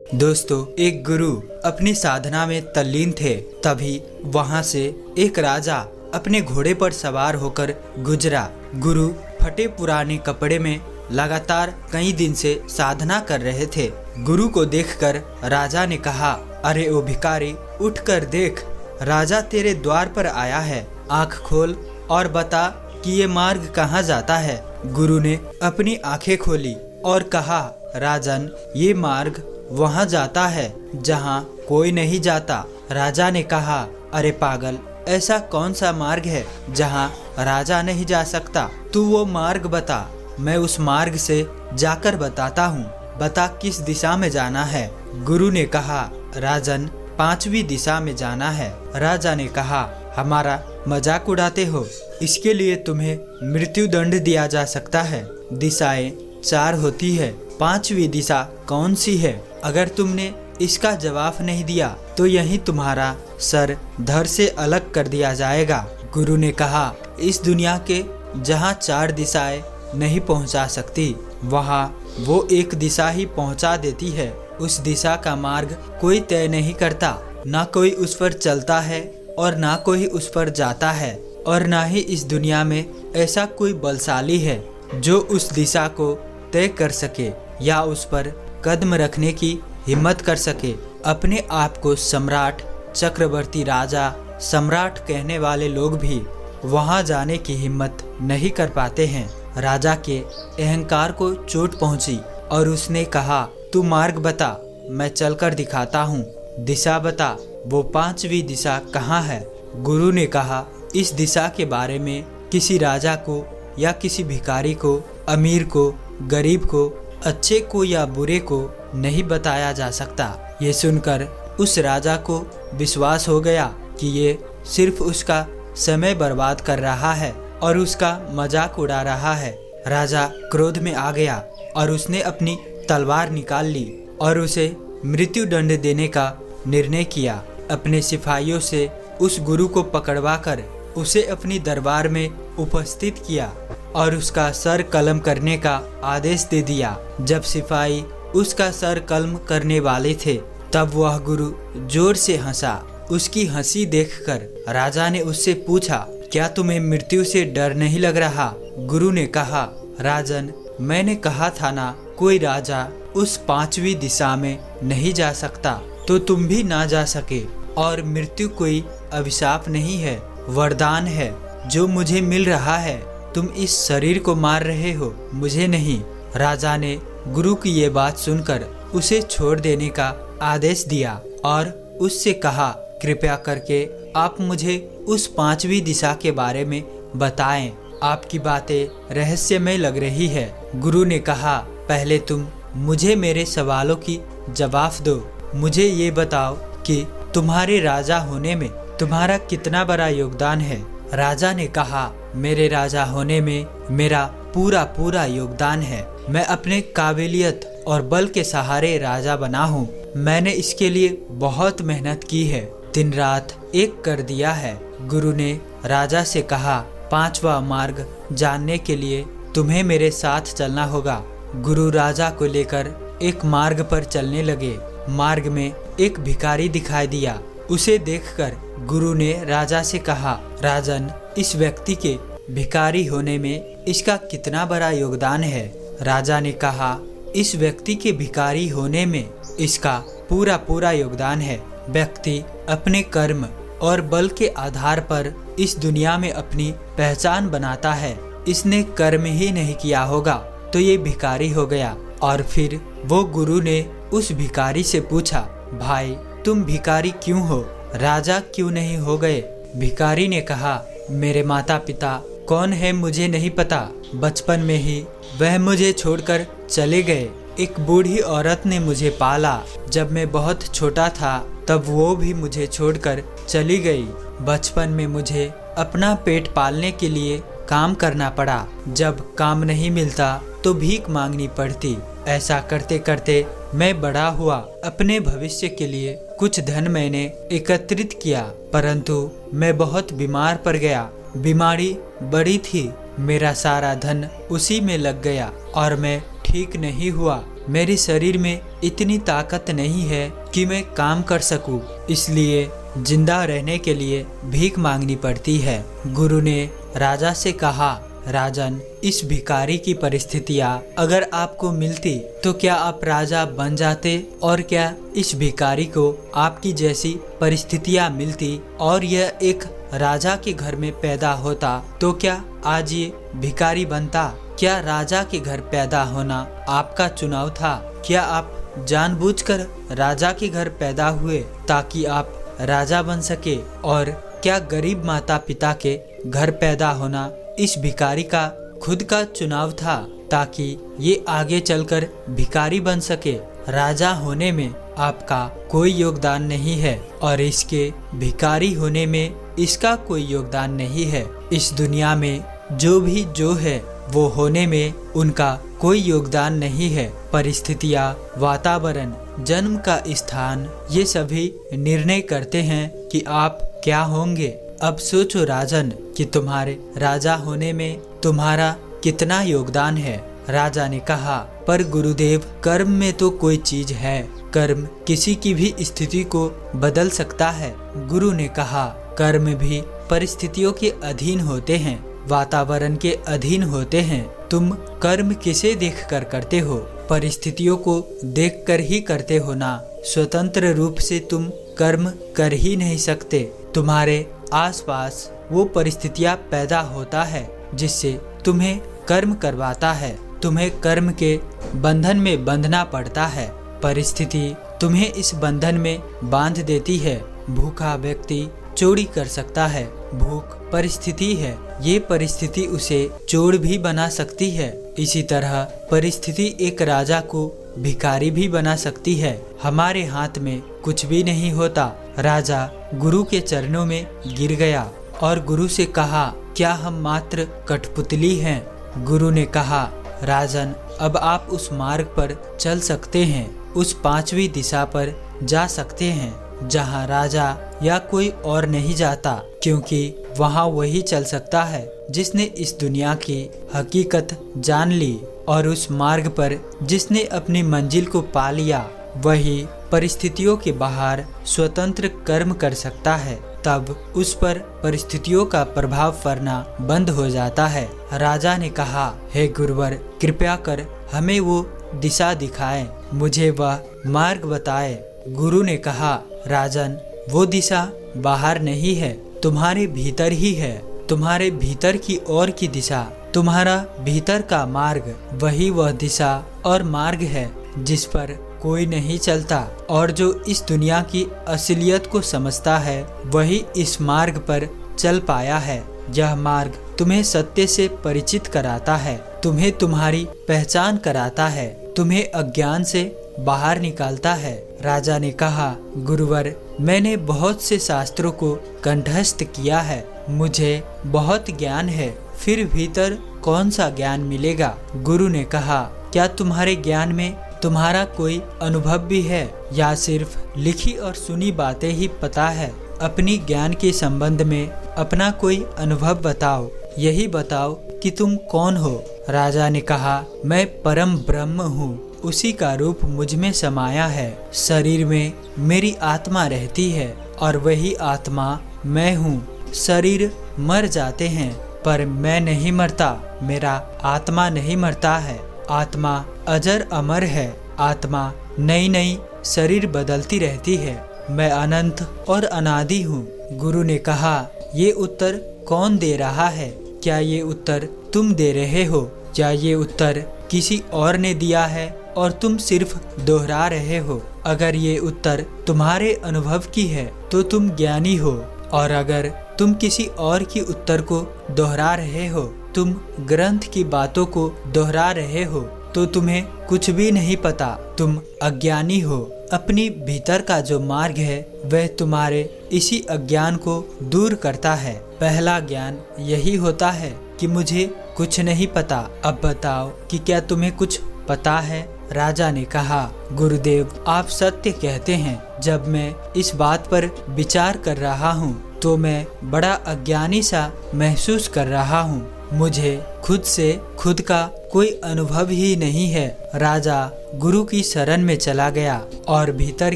दोस्तों, एक गुरु अपनी साधना में तल्लीन थे। तभी वहां से एक राजा अपने घोड़े पर सवार होकर गुजरा। गुरु फटे पुराने कपड़े में लगातार कई दिन से साधना कर रहे थे। गुरु को देखकर राजा ने कहा, अरे ओ भिखारी, उठकर देख, राजा तेरे द्वार पर आया है। आंख खोल और बता कि ये मार्ग कहाँ जाता है। गुरु ने अपनी आंखें खोली और कहा, राजन, ये मार्ग वहाँ जाता है जहाँ कोई नहीं जाता। राजा ने कहा, अरे पागल, ऐसा कौन सा मार्ग है जहाँ राजा नहीं जा सकता? तू वो मार्ग बता, मैं उस मार्ग से जाकर बताता हूँ। बता किस दिशा में जाना है। गुरु ने कहा, राजन, 5वीं दिशा में जाना है। राजा ने कहा, हमारा मजाक उड़ाते हो? इसके लिए तुम्हें मृत्यु दंड दिया जा सकता है। दिशाएं 4 होती है, 5वीं दिशा कौन सी है? अगर तुमने इसका जवाब नहीं दिया तो यहीं तुम्हारा सर धड़ से अलग कर दिया जाएगा। गुरु ने कहा, इस दुनिया के जहाँ 4 दिशाएं नहीं पहुँचा सकती, वहाँ वो एक दिशा ही पहुँचा देती है। उस दिशा का मार्ग कोई तय नहीं करता, ना कोई उस पर चलता है और ना कोई उस पर जाता है, और ना ही इस दुनिया में ऐसा कोई बलशाली है जो उस दिशा को तय कर सके या उस पर कदम रखने की हिम्मत कर सके। अपने आप को सम्राट, चक्रवर्ती, राजा, सम्राट कहने वाले लोग भी वहां जाने की हिम्मत नहीं कर पाते हैं। राजा के अहंकार को चोट पहुंची और उसने कहा, तू मार्ग बता, मैं चलकर दिखाता हूँ। दिशा बता, वो 5वीं दिशा कहाँ है? गुरु ने कहा, इस दिशा के बारे में किसी राजा को या किसी भिखारी को, अमीर को, गरीब को, अच्छे को या बुरे को नहीं बताया जा सकता। ये सुनकर उस राजा को विश्वास हो गया कि ये सिर्फ उसका समय बर्बाद कर रहा है और उसका मजाक उड़ा रहा है। राजा क्रोध में आ गया और उसने अपनी तलवार निकाल ली और उसे मृत्यु दंड देने का निर्णय किया। अपने सिपाहियों से उस गुरु को पकड़वाकर उसे अपनी दरबार में उपस्थित किया और उसका सर कलम करने का आदेश दे दिया। जब सिपाही उसका सर कलम करने वाले थे, तब वह गुरु जोर से हंसा। उसकी हंसी देखकर राजा ने उससे पूछा, क्या तुम्हें मृत्यु से डर नहीं लग रहा? गुरु ने कहा, राजन, मैंने कहा था ना, कोई राजा उस 5वीं दिशा में नहीं जा सकता, तो तुम भी ना जा सके। और मृत्यु कोई अभिशाप नहीं है, वरदान है जो मुझे मिल रहा है। तुम इस शरीर को मार रहे हो, मुझे नहीं। राजा ने गुरु की ये बात सुनकर उसे छोड़ देने का आदेश दिया और उससे कहा, कृपया करके आप मुझे उस 5वीं दिशा के बारे में बताएं। आपकी बातें रहस्यमय लग रही है। गुरु ने कहा, पहले तुम मुझे मेरे सवालों की जवाब दो। मुझे ये बताओ कि तुम्हारे राजा होने में तुम्हारा कितना बड़ा योगदान है। राजा ने कहा, मेरे राजा होने में मेरा पूरा योगदान है। मैं अपने काबिलियत और बल के सहारे राजा बना हूँ। मैंने इसके लिए बहुत मेहनत की है, दिन रात एक कर दिया है। गुरु ने राजा से कहा, 5वां मार्ग जानने के लिए तुम्हें मेरे साथ चलना होगा। गुरु राजा को लेकर एक मार्ग पर चलने लगे। मार्ग में एक भिखारी दिखाई दिया। उसे देखकर गुरु ने राजा से कहा, राजन, इस व्यक्ति के भिखारी होने में इसका कितना बड़ा योगदान है? राजा ने कहा, इस व्यक्ति के भिखारी होने में इसका पूरा योगदान है। व्यक्ति अपने कर्म और बल के आधार पर इस दुनिया में अपनी पहचान बनाता है। इसने कर्म ही नहीं किया होगा तो ये भिखारी हो गया। और फिर वो गुरु ने उस भिखारी से पूछा, भाई, तुम भिखारी क्यों हो? राजा क्यों नहीं हो गए? भिखारी ने कहा, मेरे माता पिता कौन है मुझे नहीं पता। बचपन में ही वह मुझे छोड़कर चले गए। एक बूढ़ी औरत ने मुझे पाला। जब मैं बहुत छोटा था तब वो भी मुझे छोड़कर चली गई। बचपन में मुझे अपना पेट पालने के लिए काम करना पड़ा। जब काम नहीं मिलता तो भीख मांगनी पड़ती। ऐसा करते करते मैं बड़ा हुआ। अपने भविष्य के लिए कुछ धन मैंने एकत्रित किया, परंतु मैं बहुत बीमार पड़ गया। बीमारी बड़ी थी, मेरा सारा धन उसी में लग गया और मैं ठीक नहीं हुआ। मेरे शरीर में इतनी ताकत नहीं है कि मैं काम कर सकूं, इसलिए जिंदा रहने के लिए भीख मांगनी पड़ती है। गुरु ने राजा से कहा, राजन, इस भिखारी की परिस्थितियाँ अगर आपको मिलती तो क्या आप राजा बन जाते? और क्या इस भिखारी को आपकी जैसी परिस्थितियाँ मिलती और यह एक राजा के घर में पैदा होता तो क्या आज ये भिखारी बनता? क्या राजा के घर पैदा होना आपका चुनाव था? क्या आप जानबूझकर राजा के घर पैदा हुए ताकि आप राजा बन सके? और क्या गरीब माता पिता के घर पैदा होना इस भिखारी का खुद का चुनाव था ताकि ये आगे चलकर भिखारी बन सके? राजा होने में आपका कोई योगदान नहीं है और इसके भिखारी होने में इसका कोई योगदान नहीं है। इस दुनिया में जो है वो होने में उनका कोई योगदान नहीं है। परिस्थितियाँ, वातावरण, जन्म का स्थान, ये सभी निर्णय करते हैं कि आप क्या होंगे। अब सोचो राजन कि तुम्हारे राजा होने में तुम्हारा कितना योगदान है। राजा ने कहा, पर गुरुदेव, कर्म में तो कोई चीज है। कर्म किसी की भी स्थिति को बदल सकता है। गुरु ने कहा, कर्म भी परिस्थितियों के अधीन होते हैं, वातावरण के अधीन होते हैं। तुम कर्म किसे देखकर करते हो? परिस्थितियों को देखकर ही करते हो ना। स्वतंत्र रूप से तुम कर्म कर ही नहीं सकते। तुम्हारे आसपास वो परिस्थितियाँ पैदा होता है जिससे तुम्हें कर्म करवाता है। तुम्हें कर्म के बंधन में बंधना पड़ता है। परिस्थिति तुम्हें इस बंधन में बांध देती है। भूखा व्यक्ति चोरी कर सकता है। भूख परिस्थिति है, ये परिस्थिति उसे चोर भी बना सकती है। इसी तरह परिस्थिति एक राजा को भिखारी भी बना सकती है। हमारे हाथ में कुछ भी नहीं होता। राजा गुरु के चरणों में गिर गया और गुरु से कहा, क्या हम मात्र कठपुतली हैं? गुरु ने कहा, राजन, अब आप उस मार्ग पर चल सकते हैं, उस 5वीं दिशा पर जा सकते हैं जहाँ राजा या कोई और नहीं जाता, क्योंकि वहाँ वही चल सकता है जिसने इस दुनिया की हकीकत जान ली और उस मार्ग पर जिसने अपनी मंजिल को पा लिया वही परिस्थितियों के बाहर स्वतंत्र कर्म कर सकता है। तब उस पर परिस्थितियों का प्रभाव पड़ना बंद हो जाता है। राजा ने कहा, हे गुरुवर, कृपया कर हमें वो दिशा दिखाएं, मुझे वह मार्ग बताए। गुरु ने कहा, राजन, वो दिशा बाहर नहीं है, तुम्हारे भीतर ही है। तुम्हारे भीतर की ओर की दिशा, तुम्हारा भीतर का मार्ग, वही वह दिशा और मार्ग है जिस पर कोई नहीं चलता। और जो इस दुनिया की असलियत को समझता है वही इस मार्ग पर चल पाया है। यह मार्ग तुम्हें सत्य से परिचित कराता है, तुम्हें तुम्हारी पहचान कराता है, तुम्हें अज्ञान से बाहर निकालता है। राजा ने कहा, गुरुवर, मैंने बहुत से शास्त्रों को कंठस्थ किया है, मुझे बहुत ज्ञान है, फिर भीतर कौन सा ज्ञान मिलेगा? गुरु ने कहा, क्या तुम्हारे ज्ञान में तुम्हारा कोई अनुभव भी है या सिर्फ लिखी और सुनी बातें ही पता है? अपनी ज्ञान के संबंध में अपना कोई अनुभव बताओ, यही बताओ कि तुम कौन हो। राजा ने कहा, मैं परम ब्रह्म हूँ, उसी का रूप मुझ में समाया है। शरीर में मेरी आत्मा रहती है और वही आत्मा मैं हूँ। शरीर मर जाते हैं पर मैं नहीं मरता, मेरा आत्मा नहीं मरता है। आत्मा अजर अमर है। आत्मा नई नई शरीर बदलती रहती है। मैं अनंत और अनादि हूँ। गुरु ने कहा, ये उत्तर कौन दे रहा है? क्या ये उत्तर तुम दे रहे हो या ये उत्तर किसी और ने दिया है और तुम सिर्फ दोहरा रहे हो? अगर ये उत्तर तुम्हारे अनुभव की है तो तुम ज्ञानी हो, और अगर तुम किसी और की उत्तर को दोहरा रहे हो, तुम ग्रंथ की बातों को दोहरा रहे हो, तो तुम्हें कुछ भी नहीं पता, तुम अज्ञानी हो। अपनी भीतर का जो मार्ग है वह तुम्हारे इसी अज्ञान को दूर करता है। पहला ज्ञान यही होता है कि मुझे कुछ नहीं पता। अब बताओ कि क्या तुम्हें कुछ पता है? राजा ने कहा, गुरुदेव, आप सत्य कहते हैं। जब मैं इस बात पर विचार कर रहा हूँ तो मैं बड़ा अज्ञानी सा महसूस कर रहा हूँ। मुझे खुद से खुद का कोई अनुभव ही नहीं है। राजा गुरु की शरण में चला गया और भीतर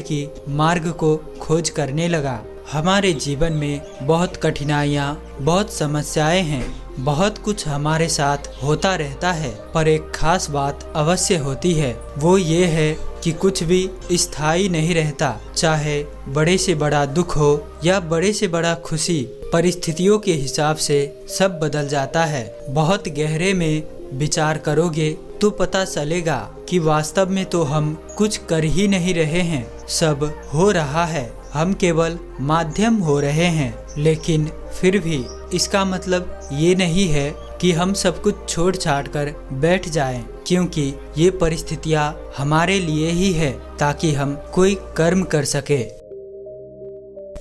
की मार्ग को खोज करने लगा। हमारे जीवन में बहुत कठिनाइयाँ, बहुत समस्याएं हैं, बहुत कुछ हमारे साथ होता रहता है, पर एक खास बात अवश्य होती है, वो ये है कि कुछ भी स्थायी नहीं रहता। चाहे बड़े से बड़ा दुख हो या बड़े से बड़ा खुशी, परिस्थितियों के हिसाब से सब बदल जाता है। बहुत गहरे में विचार करोगे तो पता चलेगा कि वास्तव में तो हम कुछ कर ही नहीं रहे हैं, सब हो रहा है, हम केवल माध्यम हो रहे हैं। लेकिन फिर भी इसका मतलब ये नहीं है कि हम सब कुछ छोड़ छाड़ कर बैठ जाएं, क्योंकि ये परिस्थितियाँ हमारे लिए ही है ताकि हम कोई कर्म कर सके।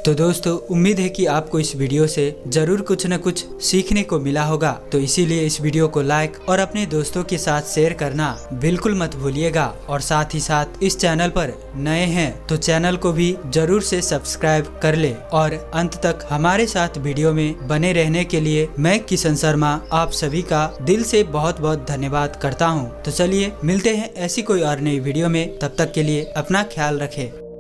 तो दोस्तों, उम्मीद है कि आपको इस वीडियो से जरूर कुछ न कुछ सीखने को मिला होगा। तो इसीलिए इस वीडियो को लाइक और अपने दोस्तों के साथ शेयर करना बिल्कुल मत भूलिएगा। और साथ ही साथ इस चैनल पर नए हैं तो चैनल को भी जरूर से सब्सक्राइब कर ले। और अंत तक हमारे साथ वीडियो में बने रहने के लिए मैं किशन शर्मा आप सभी का दिल से बहुत बहुत धन्यवाद करता हूँ। तो चलिए मिलते हैं ऐसी कोई और नई वीडियो में, तब तक के लिए अपना ख्याल रखें।